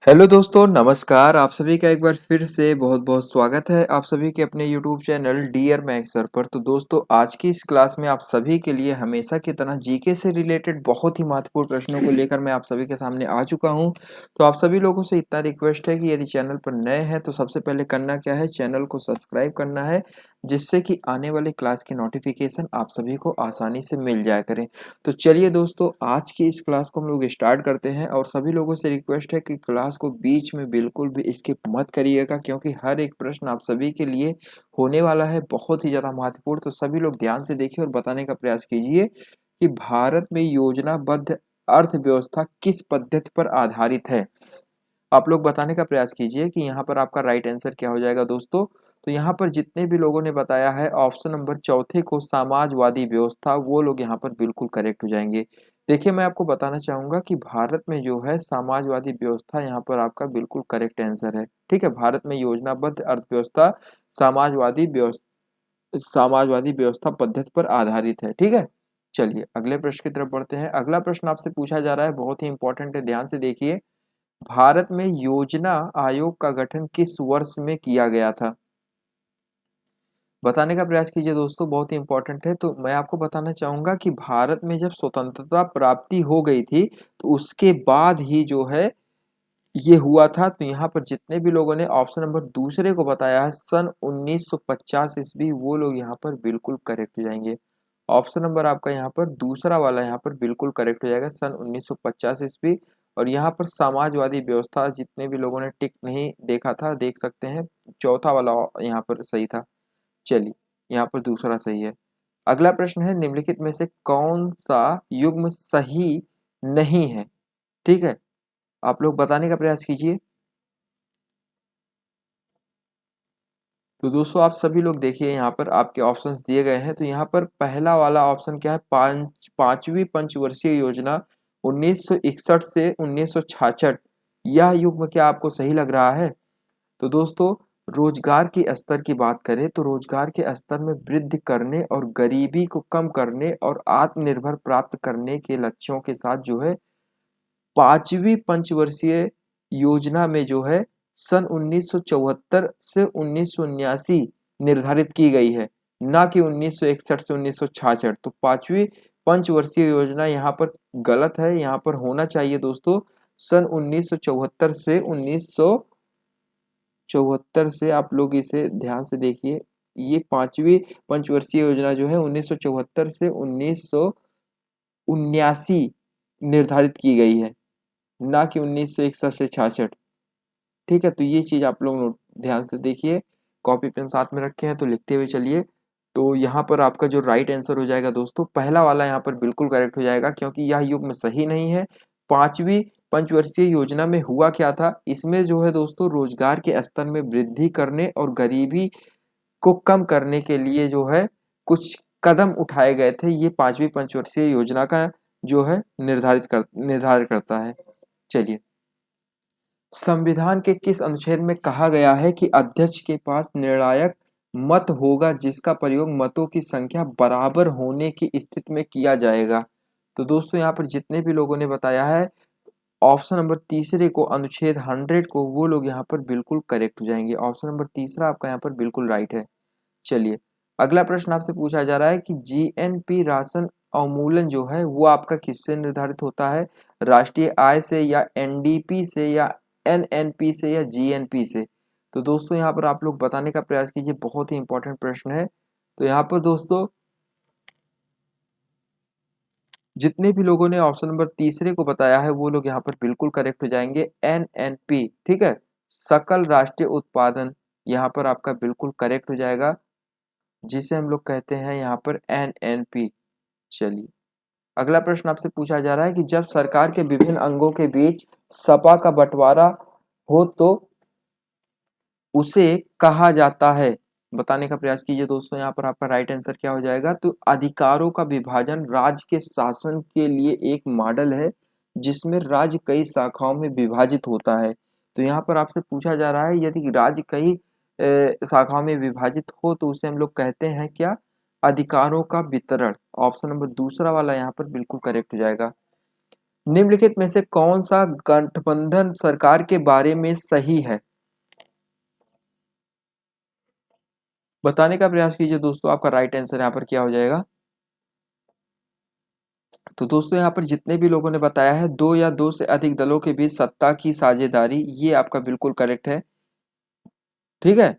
Hello दोस्तों, नमस्कार। आप सभी का एक बार फिर से बहुत-बहुत स्वागत है आप सभी के अपने YouTube channel dear maths sir पर। तो दोस्तों, आज की इस क्लास में आप सभी के लिए हमेशा की तरह जीके से रिलेटेड बहुत ही महत्वपूर्ण प्रश्नों को लेकर मैं आप सभी के सामने आ चुका हूं। तो आप सभी लोगों से इतना रिक्वेस्ट है कि यदि चैनल पर नए हैं तो सबसे पहले करना क्या है, चैनल को सब्सक्राइब करना है, जिससे कि आने वाली क्लास की नोटिफिकेशन आप सभी को आसानी से मिल जाया करें। तो चलिए दोस्तों, आज की इस क्लास को हम लोग स्टार्ट करते हैं और सभी लोगों से रिक्वेस्ट है कि क्लास को बीच में बिल्कुल भी स्किप मत करिएगा, क्योंकि हर एक प्रश्न आप सभी के लिए होने वाला है बहुत ही ज़्यादा महत्वपूर्ण। तो सभी लोग ध्यान से देखिए और बताने का प्रयास कीजिए कि भारत में योजनाबद्ध अर्थव्यवस्था किस पद्धति पर आधारित है। आप लोग बताने का प्रयास कीजिए कि यहाँ पर आपका राइट आंसर क्या हो जाएगा दोस्तों। तो यहाँ पर जितने भी लोगों ने बताया है ऑप्शन नंबर चौथे को समाजवादी व्यवस्था, वो लोग यहाँ पर बिल्कुल करेक्ट हो जाएंगे। देखिए, मैं आपको बताना चाहूंगा कि भारत में जो है समाजवादी व्यवस्था यहाँ पर आपका बिल्कुल करेक्ट आंसर है। ठीक है, भारत में योजनाबद्ध अर्थव्यवस्था समाजवादी व्यवस्था पद्धति पर आधारित है। ठीक है, चलिए अगले प्रश्न की तरफ बढ़ते हैं। अगला प्रश्न आपसे पूछा जा रहा है, बहुत ही इंपॉर्टेंट है, ध्यान से देखिए। भारत में योजना आयोग का गठन किस वर्ष में किया गया था? बताने का प्रयास कीजिए दोस्तों, बहुत ही इंपॉर्टेंट है। तो मैं आपको बताना चाहूंगा कि भारत में जब स्वतंत्रता प्राप्ति हो गई थी तो उसके बाद ही जो है ये हुआ था। तो यहाँ पर जितने भी लोगों ने ऑप्शन नंबर दूसरे को बताया है सन 1950 ईस्वी, वो लोग यहाँ पर बिल्कुल करेक्ट हो जाएंगे। ऑप्शन नंबर आपका यहाँ पर दूसरा वाला यहाँ पर बिल्कुल करेक्ट हो जाएगा, सन 1950 ईस्वी। और यहाँ पर समाजवादी व्यवस्था जितने भी लोगों ने टिक नहीं देखा था देख सकते हैं, चौथा वाला यहाँ पर सही था। चलिए, यहाँ पर दूसरा सही है। अगला प्रश्न है, निम्नलिखित में से कौन सा युग्म सही नहीं है? ठीक है, आप लोग बताने का प्रयास कीजिए। तो दोस्तों, आप सभी लोग देखिए, यहाँ पर आपके ऑप्शंस दिए गए हैं। तो यहाँ पर पहला वाला ऑप्शन क्या है, पांचवी पंचवर्षीय योजना 1961 से 1966, यह युग्म क्या आपको सही लग रहा है? तो दोस्तों, रोजगार की स्तर की बात करें तो रोजगार के स्तर में वृद्धि करने और गरीबी को कम करने और आत्मनिर्भर प्राप्त करने के लक्ष्यों के साथ जो है पांचवी पंचवर्षीय योजना में जो है सन 1974 से 1979 निर्धारित की गई है, ना कि 1961 से 1966। तो पांचवी पंचवर्षीय योजना यहाँ पर गलत है, यहाँ पर होना चाहिए दोस्तों सन 1974 से 1974 से। आप लोग इसे ध्यान से देखिए, ये पांचवी पंचवर्षीय योजना जो है 1974 से 1979 निर्धारित की गई है, ना कि 1961 से 66। ठीक है, तो ये चीज आप लोग ध्यान से देखिए, कॉपी पेन साथ में रखे हैं तो लिखते हुए चलिए। तो यहाँ पर आपका जो राइट आंसर हो जाएगा दोस्तों, पहला वाला यहाँ पर बिल्कुल करेक्ट हो जाएगा, क्योंकि यह युग्म सही नहीं है। पांचवी पंचवर्षीय योजना में हुआ क्या था, इसमें जो है दोस्तों रोजगार के स्तर में वृद्धि करने और गरीबी को कम करने के लिए जो है कुछ कदम उठाए गए थे। ये पांचवी पंचवर्षीय योजना का जो है निर्धारित करता है। चलिए, संविधान के किस अनुच्छेद में कहा गया है कि अध्यक्ष के पास निर्णायक मत होगा जिसका प्रयोग मतों की संख्या बराबर होने की स्थिति में किया जाएगा? तो दोस्तों, यहाँ पर जितने भी लोगों ने बताया है ऑप्शन नंबर तीसरे को, अनुच्छेद 100 को, वो लोग यहाँ पर बिल्कुल करेक्ट हो जाएंगे। ऑप्शन नंबर तीसरा आपका यहाँ पर बिल्कुल राइट है। चलिए, अगला प्रश्न आपसे पूछा जा रहा है कि जीएनपी राशन अवमूल्यन जो है वो आपका किससे निर्धारित होता है? राष्ट्रीय आय से, या एनडीपी से, या एनएनपी से, या जीएनपी से? तो दोस्तों, यहाँ पर आप लोग बताने का प्रयास कीजिए, बहुत ही इंपॉर्टेंट प्रश्न है। तो यहाँ पर दोस्तों, जितने भी लोगों ने ऑप्शन नंबर तीसरे को बताया है वो लोग यहाँ पर बिल्कुल करेक्ट हो जाएंगे, एनएनपी। ठीक है, सकल राष्ट्रीय उत्पादन यहाँ पर आपका बिल्कुल करेक्ट हो जाएगा, जिसे हम लोग कहते हैं यहाँ पर एनएनपी। चलिए, अगला प्रश्न आपसे पूछा जा रहा है कि जब सरकार के विभिन्न अंगों के बीच सपा का बंटवारा हो तो उसे कहा जाता है? बताने का प्रयास कीजिए दोस्तों, यहाँ पर आपका राइट आंसर क्या हो जाएगा? तो अधिकारों का विभाजन राज्य के शासन के लिए एक मॉडल है जिसमें राज्य कई शाखाओं में विभाजित होता है। तो यहाँ पर आपसे पूछा जा रहा है, यदि राज्य कई शाखाओं में विभाजित हो तो उसे हम लोग कहते हैं क्या? अधिकारों का वितरण। ऑप्शन नंबर दूसरा वाला यहाँ पर बिल्कुल करेक्ट हो जाएगा। निम्नलिखित में से कौन सा गठबंधन सरकार के बारे में सही है? बताने का प्रयास कीजिए दोस्तों। आपका राइट आंसर यहाँ पर क्या हो जाएगा? तो दोस्तों यहाँ पर जितने भी लोगों ने बताया है दो या दो से अधिक दलों के बीच सत्ता की साझेदारी, ये आपका बिल्कुल करेक्ट है। ठीक है,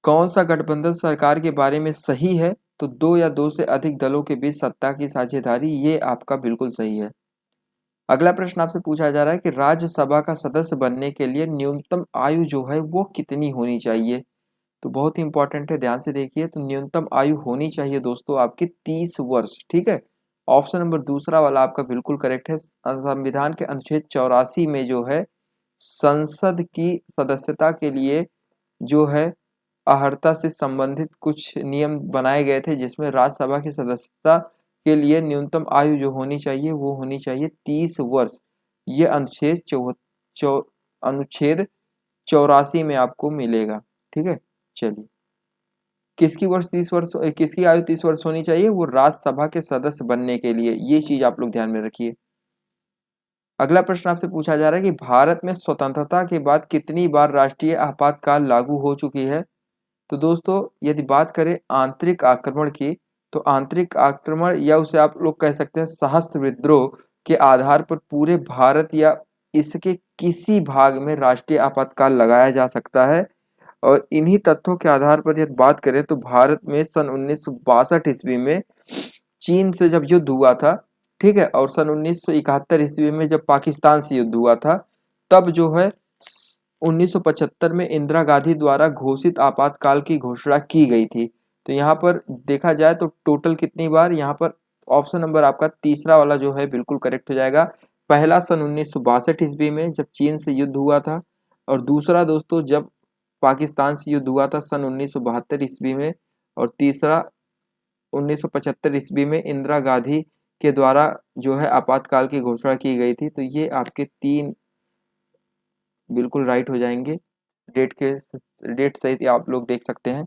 कौन सा गठबंधन सरकार के बारे में सही है? तो दो या दो से अधिक दलों के बीच सत्ता की साझेदारी, ये आपका बिल्कुल सही है। अगला प्रश्न आपसे पूछा जा रहा है कि राज्यसभा का सदस्य बनने के लिए न्यूनतम आयु जो है वो कितनी होनी चाहिए? तो बहुत ही इंपॉर्टेंट है, ध्यान से देखिए। तो न्यूनतम आयु होनी चाहिए दोस्तों आपकी 30 वर्ष। ठीक है, ऑप्शन नंबर दूसरा वाला आपका बिल्कुल करेक्ट है। संविधान के अनुच्छेद 84 में जो है संसद की सदस्यता के लिए जो है अर्हता से संबंधित कुछ नियम बनाए गए थे, जिसमें राज्यसभा की सदस्यता के लिए न्यूनतम आयु जो होनी चाहिए वो होनी चाहिए 30 वर्ष। ये अनुच्छेद 84 में आपको मिलेगा। ठीक है, चलिए। किसकी आयु 30 वर्ष होनी चाहिए? वो राज्यसभा के सदस्य बनने के लिए। ये चीज आप लोग ध्यान में रखिए। अगला प्रश्न आपसे पूछा जा रहा है कि भारत में स्वतंत्रता के बाद कितनी बार राष्ट्रीय आपातकाल लागू हो चुकी है? तो दोस्तों यदि बात करें आंतरिक आक्रमण की, तो आंतरिक आक्रमण या उसे आप लोग कह सकते हैं सशस्त्र विद्रोह के आधार पर पूरे भारत या इसके किसी भाग में राष्ट्रीय आपातकाल लगाया जा सकता है। और इन्हीं तथ्यों के आधार पर यदि बात करें तो भारत में सन 1962 ईस्वी में चीन से जब युद्ध हुआ था, ठीक है, और सन 1971 ईस्वी में जब पाकिस्तान से युद्ध हुआ था, तब जो है 1975 में इंदिरा गांधी द्वारा घोषित आपातकाल की घोषणा की गई थी। तो यहाँ पर देखा जाए तो टोटल कितनी बार, यहाँ पर ऑप्शन नंबर आपका तीसरा वाला जो है बिल्कुल करेक्ट हो जाएगा। पहला सन 1962 ईस्वी में जब चीन से युद्ध हुआ था, और दूसरा दोस्तों जब पाकिस्तान से युद्ध हुआ था सन 1972 ईस्वी में, और तीसरा 1975 ईस्वी में इंदिरा गांधी के द्वारा जो है आपातकाल की घोषणा की गई थी। तो ये आपके तीन बिल्कुल राइट हो जाएंगे। डेट सहित आप लोग देख सकते हैं।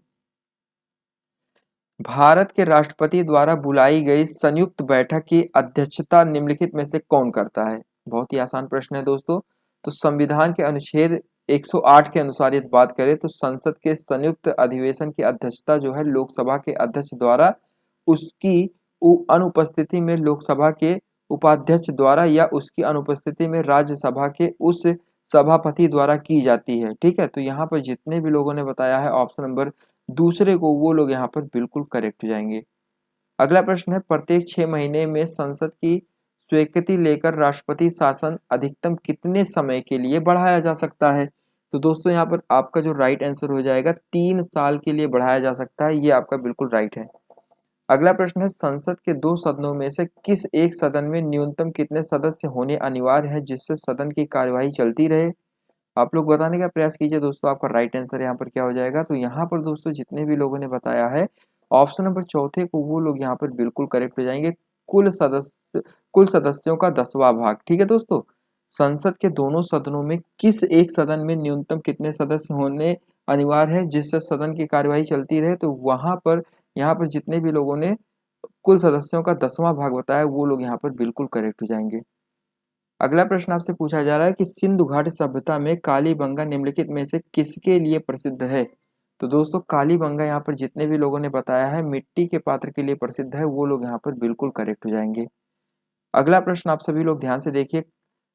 भारत के राष्ट्रपति द्वारा बुलाई गई संयुक्त बैठक की अध्यक्षता निम्नलिखित में से कौन करता है? बहुत ही आसान प्रश्न है दोस्तों। तो संविधान के अनुच्छेद 108 के अनुसार यदि बात करें तो संसद के संयुक्त अधिवेशन की अध्यक्षता जो है लोकसभा के अध्यक्ष द्वारा, उसकी अनुपस्थिति में लोकसभा के उपाध्यक्ष द्वारा, या उसकी अनुपस्थिति में राज्यसभा के उस सभापति द्वारा की जाती है। ठीक है, तो यहाँ पर जितने भी लोगों ने बताया है ऑप्शन नंबर दूसरे को, वो लोग यहाँ पर बिल्कुल करेक्ट हो जाएंगे। अगला प्रश्न है, प्रत्येक 6 महीने में संसद की स्वीकृति लेकर राष्ट्रपति शासन अधिकतम कितने समय के लिए बढ़ाया जा सकता है? तो दोस्तों यहाँ पर आपका जो राइट आंसर हो जाएगा 3 साल के लिए बढ़ाया जा सकता है। ये आपका बिल्कुल राइट है। अगला प्रश्न है, संसद के दो सदनों में से किस एक सदन में न्यूनतम कितने सदस्य होने अनिवार्य है जिससे सदन की कार्यवाही चलती रहे? आप लोग बताने का प्रयास कीजिए दोस्तों। आपका राइट आंसर यहाँ पर क्या हो जाएगा? तो यहाँ पर दोस्तों जितने भी लोगों ने बताया है ऑप्शन नंबर चौथे को, वो लोग यहाँ पर बिल्कुल करेक्ट हो जाएंगे। कुल सदस्यों का 10वां भाग। ठीक है दोस्तों, संसद के दोनों सदनों में किस एक सदन में न्यूनतम कितने सदस्य होने अनिवार्य है जिससे सदन की कार्यवाही चलती रहे? तो वहां पर यहाँ पर जितने भी लोगों ने कुल सदस्यों का 10वां भाग बताया, वो लोग यहाँ पर बिल्कुल करेक्ट हो जाएंगे। अगला प्रश्न आपसे पूछा जा रहा है कि सिंधु घाटी सभ्यता में कालीबंगा निम्नलिखित में से किसके लिए प्रसिद्ध है? तो दोस्तों कालीबंगा यहाँ पर जितने भी लोगों ने बताया है मिट्टी के पात्र के लिए प्रसिद्ध है, वो लोग यहाँ पर बिल्कुल करेक्ट हो जाएंगे। अगला प्रश्न आप सभी लोग ध्यान से देखिए।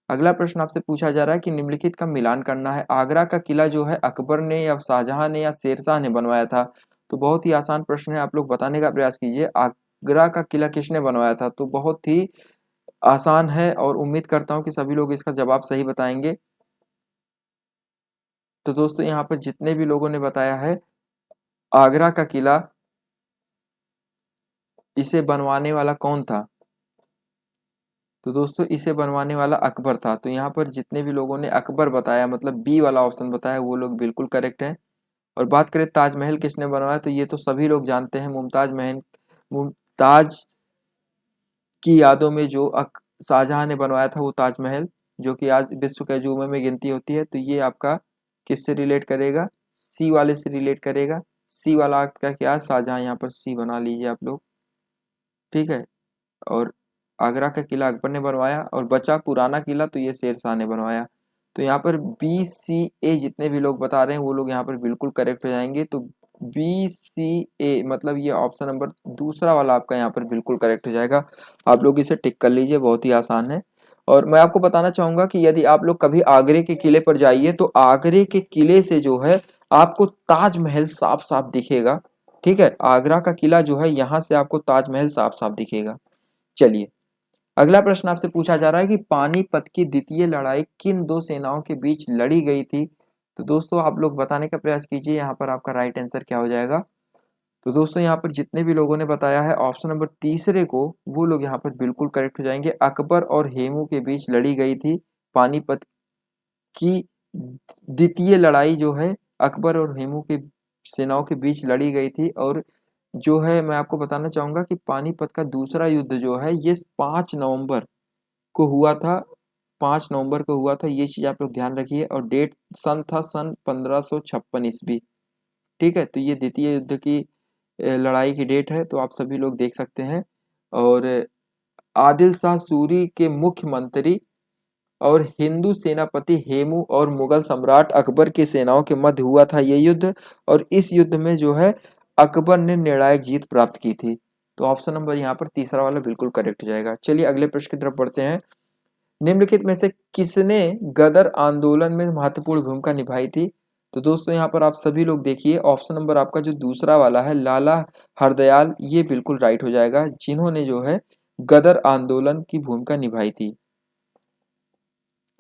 अगला प्रश्न आपसे पूछा जा रहा है कि निम्नलिखित का मिलान करना है। आगरा का किला जो है अकबर ने या शाहजहां ने या शेरशाह ने बनवाया था? तो बहुत ही आसान प्रश्न है, आप लोग बताने का प्रयास कीजिए। आगरा का किला किसने बनवाया था? तो बहुत ही आसान है और उम्मीद करता हूं कि सभी लोग इसका जवाब सही बताएंगे। तो दोस्तों यहाँ पर जितने भी लोगों ने बताया है आगरा का किला, इसे बनवाने वाला कौन था? तो दोस्तों इसे बनवाने वाला अकबर था। तो यहाँ पर जितने भी लोगों ने अकबर बताया, मतलब बी वाला ऑप्शन बताया, वो लोग बिल्कुल करेक्ट हैं। और बात करें ताजमहल किसने बनवाया, तो ये तो सभी लोग जानते हैं, मुमताज की यादों में जो शाहजहां ने बनवाया था वो ताजमहल, जो कि आज विश्व के अजूबे में गिनती होती है। तो ये आपका किससे रिलेट करेगा? सी वाले से रिलेट करेगा। सी वाला आपका क्या है? शाहजहां। यहाँ पर सी बना लीजिए आप लोग। ठीक है, और आगरा का किला अकबर ने बनवाया, और बचा पुराना किला तो ये शेर शाह ने बनवाया। तो यहाँ पर बी सी ए जितने भी लोग बता रहे हैं वो लोग यहाँ पर बिल्कुल करेक्ट हो जाएंगे। तो बी सी ए मतलब ये ऑप्शन नंबर दूसरा वाला आपका यहाँ पर बिल्कुल करेक्ट हो जाएगा। आप लोग इसे टिक कर लीजिए, बहुत ही आसान है। और मैं आपको बताना चाहूंगा कि यदि आप लोग कभी आगरे के किले पर जाइए तो आगरे के किले से जो है आपको ताजमहल साफ साफ दिखेगा। ठीक है, आगरा का किला जो है यहाँ से आपको ताजमहल साफ साफ दिखेगा। चलिए, अगला प्रश्न आपसे पूछा जा रहा है कि पानीपत की द्वितीय लड़ाई किन दो सेनाओं के बीच लड़ी गई थी। तो दोस्तों आप लोग बताने का प्रयास कीजिए यहाँ पर आपका राइट आंसर क्या हो जाएगा। तो दोस्तों यहाँ पर जितने भी लोगों ने बताया है ऑप्शन नंबर तीसरे को, वो लोग यहाँ पर बिल्कुल करेक्ट हो जाएंगे। अकबर और हेमू के बीच लड़ी गई थी पानीपत की द्वितीय लड़ाई जो है, अकबर और हेमू के सेनाओं के बीच लड़ी गई थी। और जो है मैं आपको बताना चाहूंगा कि पानीपत का दूसरा युद्ध जो है ये 5 नवंबर को हुआ था। 5 नवंबर को हुआ था, ये चीज आप लोग ध्यान रखिए। और डेट सन था सन 1556 ईस्वी। ठीक है, तो ये द्वितीय युद्ध की लड़ाई की डेट है, तो आप सभी लोग देख सकते हैं। और आदिल शाह सूरी के मुख्यमंत्री और हिंदू सेनापति हेमू और मुगल सम्राट अकबर की सेनाओं के मध्य हुआ था ये युद्ध। और इस युद्ध में जो है अकबर ने निर्णायक जीत प्राप्त की थी। तो ऑप्शन नंबर यहाँ पर तीसरा वाला बिल्कुल करेक्ट हो जाएगा। चलिए अगले प्रश्न की तरफ बढ़ते हैं। निम्नलिखित में से किसने गदर आंदोलन में महत्वपूर्ण भूमिका निभाई थी। तो दोस्तों यहाँ पर आप सभी लोग देखिए, ऑप्शन नंबर आपका जो दूसरा वाला है लाला हरदयाल, ये बिल्कुल राइट हो जाएगा, जिन्होंने जो है गदर आंदोलन की भूमिका निभाई थी।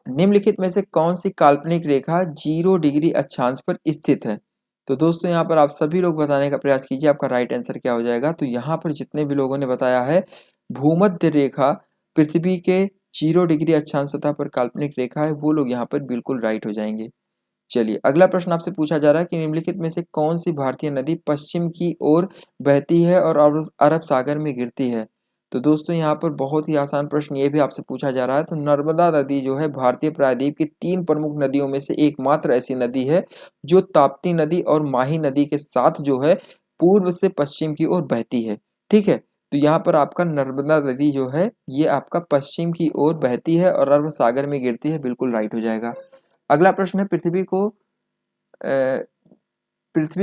निम्नलिखित में से कौन सी काल्पनिक रेखा 0 डिग्री अक्षांश पर स्थित है। तो दोस्तों यहाँ पर आप सभी लोग बताने का प्रयास कीजिए, आपका राइट आंसर क्या हो जाएगा। तो यहाँ पर जितने भी लोगों ने बताया है भूमध्य रेखा पृथ्वी के 0 डिग्री अक्षांश सतह पर काल्पनिक रेखा है, वो लोग यहाँ पर बिल्कुल राइट हो जाएंगे। चलिए अगला प्रश्न आपसे पूछा जा रहा है कि निम्नलिखित में से कौन सी भारतीय नदी पश्चिम की ओर बहती है और अरब सागर में गिरती है। तो दोस्तों यहाँ पर बहुत ही आसान प्रश्न ये भी आपसे पूछा जा रहा है। तो नर्मदा नदी जो है भारतीय प्रायद्वीप की 3 प्रमुख नदियों में से एकमात्र ऐसी नदी है जो ताप्ती नदी और माही नदी के साथ जो है पूर्व से पश्चिम की ओर बहती है। ठीक है, तो यहाँ पर आपका नर्मदा नदी जो है ये आपका पश्चिम की ओर बहती है और अरब सागर में गिरती है, बिल्कुल राइट हो जाएगा। अगला प्रश्न है पृथ्वी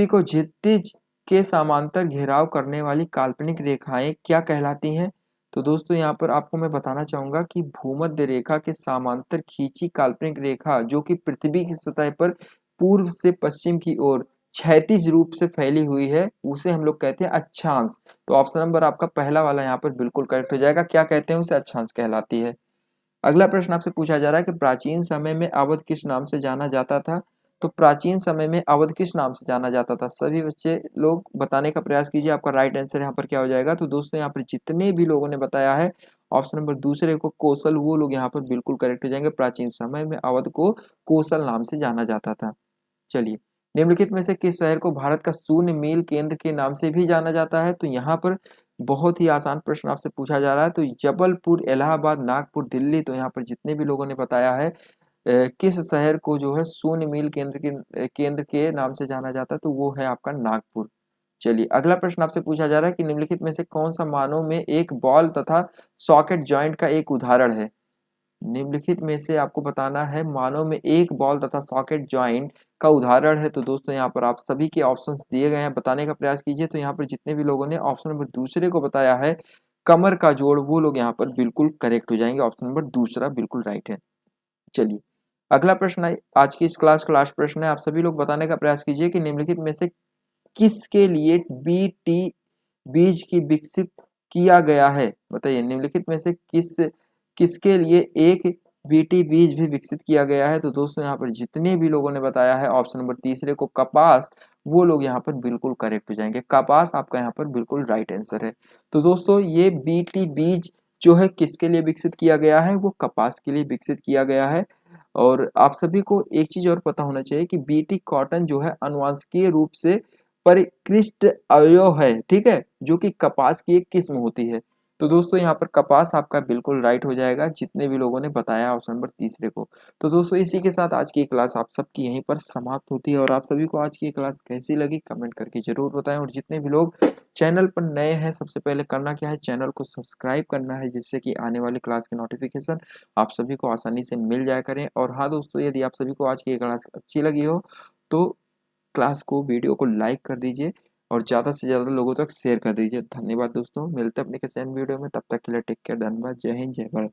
को क्षितिज के समांतर घेराव करने वाली काल्पनिक रेखाएं क्या कहलाती हैं। तो दोस्तों यहाँ पर आपको मैं बताना चाहूंगा कि भूमध्य रेखा के समांतर खींची काल्पनिक रेखा जो कि पृथ्वी की सतह पर पूर्व से पश्चिम की ओर क्षैतिज रूप से फैली हुई है उसे हम लोग कहते हैं अक्षांश। तो ऑप्शन नंबर आपका पहला वाला यहाँ पर बिल्कुल करेक्ट हो जाएगा, क्या कहते हैं उसे, अक्षांश कहलाती है। अगला प्रश्न आपसे पूछा जा रहा है कि प्राचीन समय में अवध किस नाम से जाना जाता था। तो प्राचीन समय में अवध किस नाम से जाना जाता था, सभी बच्चे लोग बताने का प्रयास कीजिए, आपका राइट आंसर यहाँ पर क्या हो जाएगा। तो दोस्तों यहाँ पर जितने भी लोगों ने बताया है ऑप्शन नंबर दूसरे को कोसल, वो लोग यहाँ पर बिल्कुल करेक्ट हो जाएंगे। प्राचीन समय में अवध को कोसल नाम से जाना जाता था। चलिए, निम्नलिखित में से किस शहर को भारत का शून्य मील केंद्र के नाम से भी जाना जाता है। तो यहाँ पर बहुत ही आसान प्रश्न आपसे पूछा जा रहा है। तो जबलपुर, इलाहाबाद, नागपुर, दिल्ली, तो यहाँ पर जितने भी लोगों ने बताया है किस शहर को जो है शून्य मील केंद्र के नाम से जाना जाता है, तो वो है आपका नागपुर। चलिए अगला प्रश्न आपसे पूछा जा रहा है कि निम्नलिखित में से कौन सा मानव में एक बॉल तथा सॉकेट जॉइंट का एक उदाहरण है। निम्नलिखित में से आपको बताना है मानव में एक बॉल तथा सॉकेट जॉइंट का उदाहरण है। तो दोस्तों यहाँ पर आप सभी के ऑप्शंस दिए गए हैं, बताने का प्रयास कीजिए। तो यहाँ पर जितने भी लोगों ने ऑप्शन नंबर दूसरे को बताया है कमर का जोड़, वो लोग यहाँ पर बिल्कुल करेक्ट हो जाएंगे, ऑप्शन नंबर दूसरा बिल्कुल राइट है। चलिए अगला प्रश्न है, आज की इस क्लास का लास्ट प्रश्न है, आप सभी लोग बताने का प्रयास कीजिए कि निम्नलिखित में से किसके लिए बीटी बीज की विकसित किया गया है। बताइए निम्नलिखित में से किसके लिए एक बीटी बीज भी विकसित किया गया है। तो दोस्तों यहाँ पर जितने भी लोगों ने बताया है ऑप्शन नंबर तीसरे को कपास, वो लोग यहाँ पर बिल्कुल करेक्ट हो जाएंगे, कपास आपका यहाँ पर बिल्कुल राइट आंसर है। तो दोस्तों ये बीटी बीज जो है किसके लिए विकसित किया गया है, वो कपास के लिए विकसित किया गया है। और आप सभी को एक चीज और पता होना चाहिए कि बीटी कॉटन जो है अनुवांशिकीय रूप से परिकृष्ट अवयव है, ठीक है, जो कि कपास की एक किस्म होती है। तो दोस्तों यहाँ पर कपास आपका बिल्कुल राइट हो जाएगा, जितने भी लोगों ने बताया ऑप्शन नंबर तीसरे को। तो दोस्तों इसी के साथ आज की क्लास आप सबकी यहीं पर समाप्त होती है, और आप सभी को आज की क्लास कैसी लगी कमेंट करके जरूर बताएं। और जितने भी लोग चैनल पर नए हैं, सबसे पहले करना क्या है, चैनल को सब्सक्राइब करना है, जिससे कि आने वाली क्लास की नोटिफिकेशन आप सभी को आसानी से मिल जाया करें। और हाँ दोस्तों, यदि आप सभी को आज की क्लास अच्छी लगी हो तो क्लास को, वीडियो को लाइक कर दीजिए और ज़्यादा से ज़्यादा लोगों तक शेयर कर दीजिए। धन्यवाद दोस्तों, मिलते हैं अपने किसी अन्य वीडियो में, तब तक के लिए टेक केयर, धन्यवाद, जय हिंद, जय भारत।